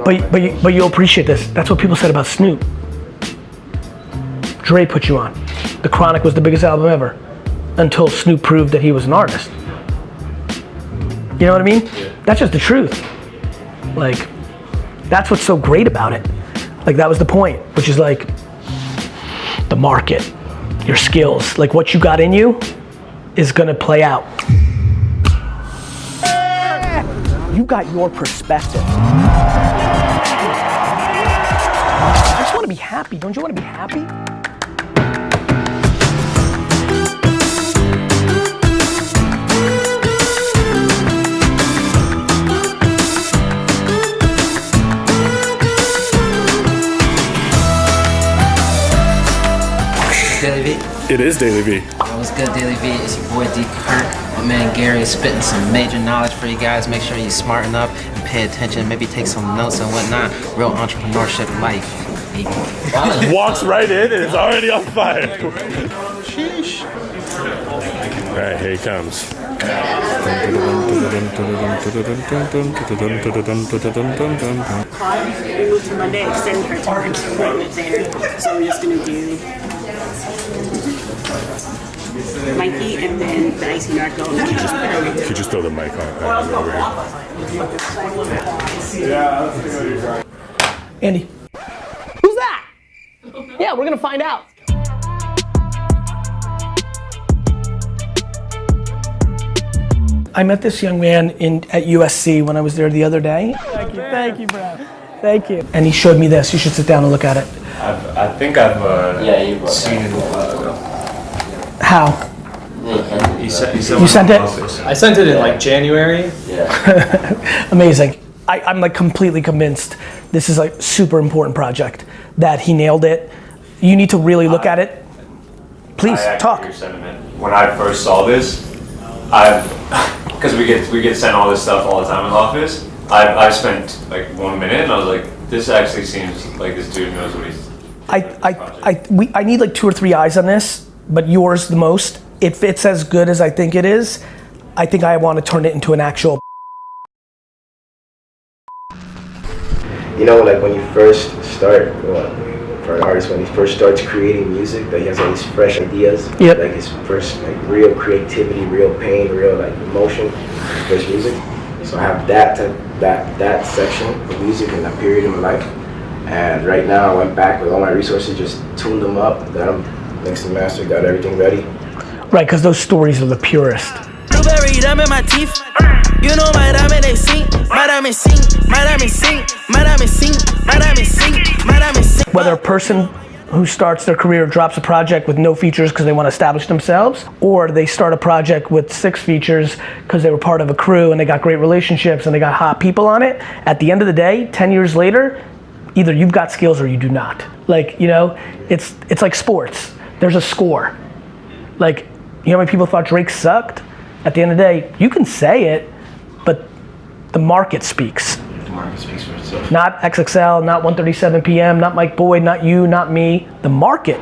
But you'll appreciate this. That's what people said about Snoop. Dre put you on. The Chronic was the biggest album ever until Snoop proved that he was an artist. You know what I mean? Yeah. That's just the truth. Like, that's what's so great about it. Like, that was the point, which is like the market, your skills, like what you got in you is gonna play out. You got your perspective. I just wanna be happy. Don't you wanna be happy? DailyVee? It is DailyVee. What's good, DailyVee? It's your boy D. Kirk. My man Gary is spitting some major knowledge for you guys. Make sure you smarten up and pay attention. Maybe take some notes and whatnot. Real entrepreneurship life. Walks right in and is already on fire. Sheesh. All right, here he comes. We moved to Monday, extended her time to appointment there. So we're just gonna do Mikey and then the Icy Narco. Could you just throw the mic on over here? Andy. Who's that? Yeah, we're gonna find out. I met this young man at USC when I was there the other day. Thank you, bro. Thank you. And he showed me this. You should sit down and look at it. I think I've seen it a while ago. How? You sent it? I sent it in like January. Yeah. Amazing. I'm like completely convinced this is like super important project, that he nailed it. You need to really look at it. Please, talk. Your sentiment. When I first saw this, because we get sent all this stuff all the time in the office, I spent like 1 minute and I was like, this actually seems like this dude knows what he's I need like 2 or 3 eyes on this, but yours the most. If it's as good as I think it is, I think I want to turn it into an actual. You know, like when you first start, for an artist, when he first starts creating music, that he has all these fresh ideas. Yep. Like his first like real creativity, real pain, real like emotion, first music. So I have that section of music in that period in my life. And right now I went back with all my resources, just tuned them up, got them mixed and mastered, got everything ready. Right, because those stories are the purest. Blueberry gum in my teeth. You know my diamond they sink, my diamond sink, my diamond sink, my diamond sink, my diamond sink, my diamond sink. Whether a person who starts their career drops a project with no features because they want to establish themselves, or they start a project with 6 features because they were part of a crew and they got great relationships and they got hot people on it, at the end of the day, 10 years later, either you've got skills or you do not. Like, you know, it's like sports. There's a score. Like, you know how many people thought Drake sucked? At the end of the day, you can say it, but the market speaks. The market speaks for itself. Not XXL, not 1:37 p.m., not Mike Boyd, not you, not me. The market.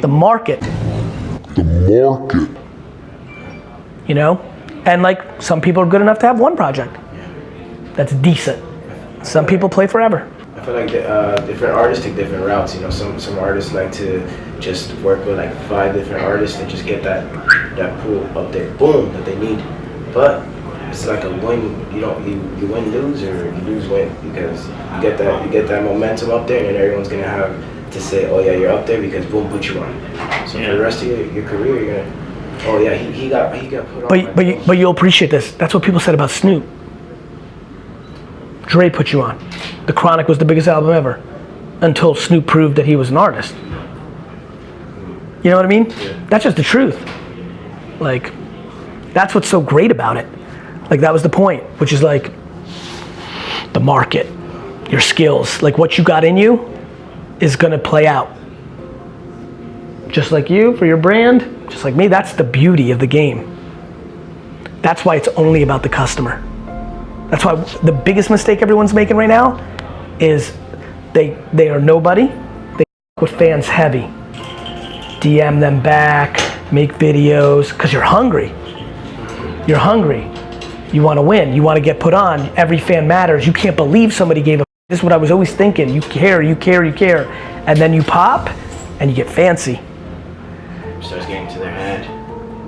The market. The market. You know? And like, some people are good enough to have one project. That's decent. Some people play forever. I feel like different artists take different routes. You know, some artists like to just work with like 5 different artists and just get that pool up there, boom, that they need. But it's like a win. You win, lose, or you lose, win, because you get that momentum up there, and then everyone's gonna have to say, oh yeah, you're up there because boom, put you on. So for the rest of your career, you're gonna, oh yeah, he got put on. But you'll appreciate this. That's what people said about Snoop. Dre put you on. The Chronic was the biggest album ever until Snoop proved that he was an artist. You know what I mean? Yeah. That's just the truth. Like, that's what's so great about it. Like, that was the point, which is like the market, your skills, like what you got in you is gonna play out. Just like you, for your brand, just like me, that's the beauty of the game. That's why it's only about the customer. That's why the biggest mistake everyone's making right now is they are nobody. They with fans heavy. DM them back, make videos, because you're hungry. You're hungry. You want to win. You want to get put on. Every fan matters. You can't believe somebody gave a This is what I was always thinking. You care, you care, you care. And then you pop and you get fancy. Starts getting to their head,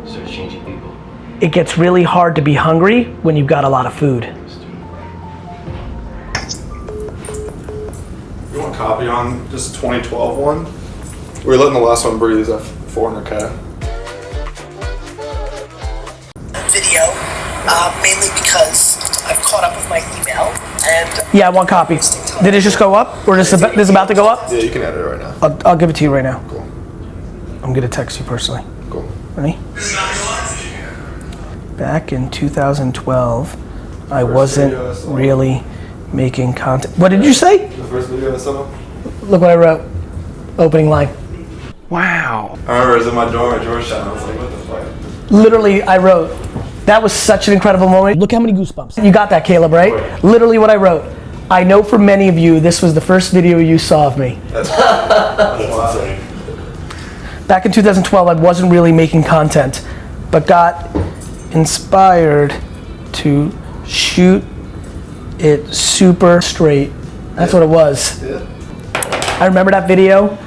starts changing people. It gets really hard to be hungry when you've got a lot of food. You want a copy on this 2012 one? We were letting the last one breathe at 400K. Video, mainly because I've caught up with my email and... Yeah, one copy. Did it just go up? Or is this about to go up? Yeah, you can edit it right now. I'll give it to you right now. Cool. I'm gonna text you personally. Cool. Ready? Back in 2012, I wasn't really making content. What did you say? The first video I saw? Look what I wrote. Opening line. Wow. I remember it was in my dorm at Georgetown. I was like, what the fuck? Literally, I wrote, that was such an incredible moment. Look how many goosebumps. You got that, Caleb, right? Literally what I wrote. I know for many of you, this was the first video you saw of me. That's insane. Back in 2012, I wasn't really making content, but got inspired to shoot it super straight. That's what it was. Yeah. I remember that video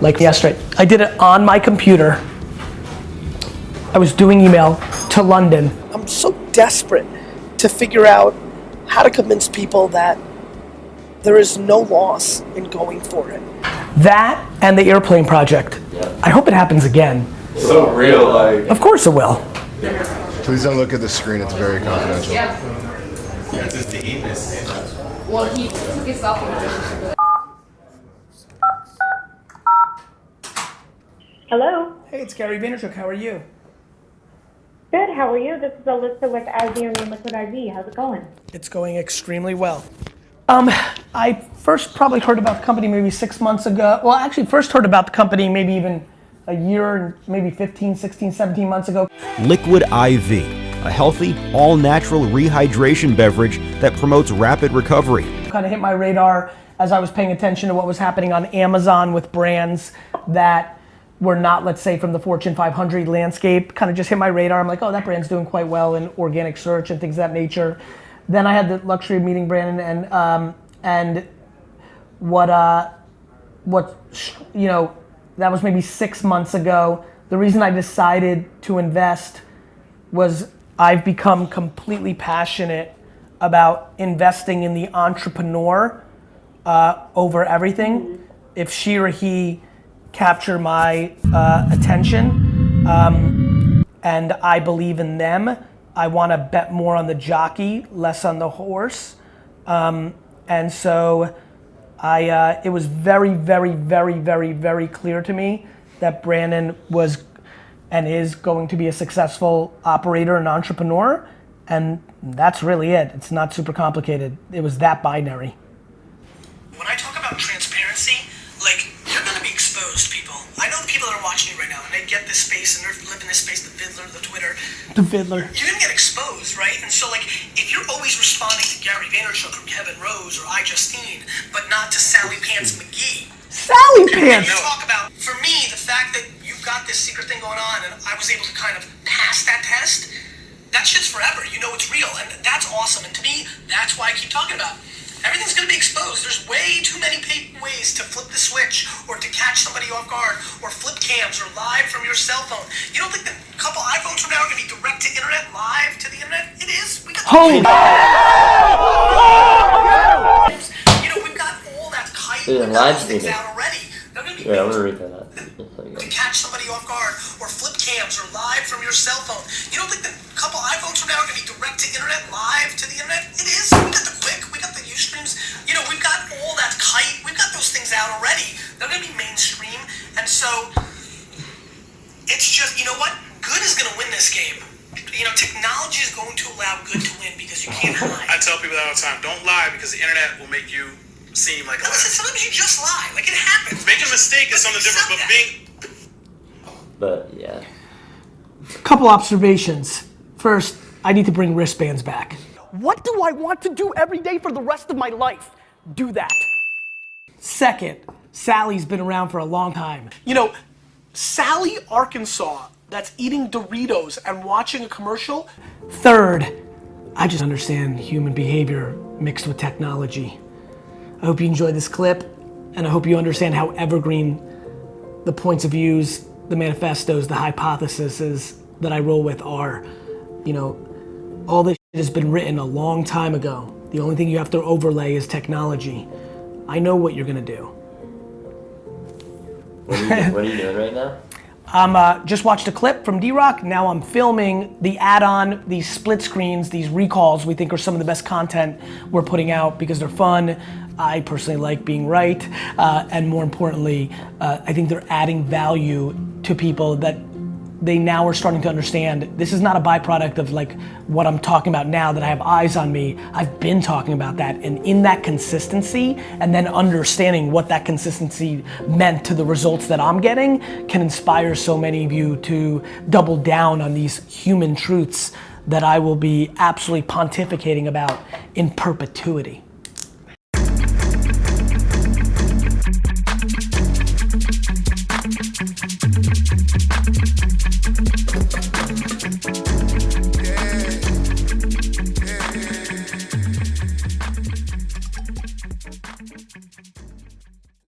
like yesterday. I did it on my computer. I was doing email to London. I'm so desperate to figure out how to convince people that there is no loss in going for it. That and the airplane project. Yeah. I hope it happens again. So real, like. Of course it will. Please don't look at the screen, it's very confidential. Well, he took his selfie. Hello. Hey, it's Gary Vaynerchuk. How are you? Good. How are you? This is Alyssa with Icy and Liquid IV. How's it going? It's going extremely well. I first probably heard about the company maybe 6 months ago. Well, actually first heard about the company maybe even a year, maybe 15, 16, 17 months ago. Liquid IV, a healthy, all-natural rehydration beverage that promotes rapid recovery. Kind of hit my radar as I was paying attention to what was happening on Amazon with brands that were not, let's say, from the Fortune 500 landscape. Kind of just hit my radar. I'm like, oh, that brand's doing quite well in organic search and things of that nature. Then I had the luxury of meeting Brandon and what you know, that was maybe 6 months ago. The reason I decided to invest was I've become completely passionate about investing in the entrepreneur over everything. If she or he capture my attention and I believe in them, I want to bet more on the jockey, less on the horse. And so it was very, very, very, very, very clear to me that Brandon was and is going to be a successful operator and entrepreneur. And that's really it. It's not super complicated. It was that binary. When I talk about transparency, like, you're going to be exposed, people. I know the people that are watching you right now, and they get this space, and they're living this space, the Viddler, the Twitter. The Viddler. You're going to get exposed, right? And so, like, if you're always responding to Gary Vaynerchuk or Kevin Rose or iJustine, but not to Sally Pants McGee. Sally Pants! You talk about, for me, the fact that you've got this secret thing going on, and I was able to kind of pass that test, that shit's forever. You know it's real, and that's awesome. And to me, that's why I keep talking about it. Everything's gonna be exposed. There's way too many ways to flip the switch or to catch somebody off guard or flip cams or live from your cell phone. You don't think that a couple iPhones from now are gonna be direct to internet, live to the internet? It is. We got Holy. You know, we've got all that kite things out already. They're gonna be I'm gonna read that out. to catch somebody off guard or flip cams or live from your cell phone. You don't think that a couple iPhones from now are gonna be direct to internet, live to the internet? It is. We got the Quick, we got the Ustreams. You know, we've got all that kite. We've got those things out already. They're gonna be mainstream, and so it's just, you know what? Good is gonna win this game. You know, technology is going to allow good to win because you can't hide. I tell people that all the time. Don't lie because the internet will make you seem like a liar. Sometimes you just lie. Like, it happens. Making a mistake is something different, but But yeah. Couple observations. First, I need to bring wristbands back. What do I want to do every day for the rest of my life? Do that. Second, Sally's been around for a long time. You know, Sally, Arkansas, that's eating Doritos and watching a commercial. Third, I just understand human behavior mixed with technology. I hope you enjoyed this clip, and I hope you understand how evergreen the points of views, the manifestos, the hypotheses that I roll with are. You know, all this shit has been written a long time ago. The only thing you have to overlay is technology. I know what you're gonna do. What are you doing right now? Just watched a clip from D-Rock. Now I'm filming the add-on, these split screens, these recalls we think are some of the best content we're putting out because they're fun. I personally like being right. And more importantly, I think they're adding value to people that they now are starting to understand. This is not a byproduct of like what I'm talking about now that I have eyes on me. I've been talking about that, and in that consistency and then understanding what that consistency meant to the results that I'm getting can inspire so many of you to double down on these human truths that I will be absolutely pontificating about in perpetuity.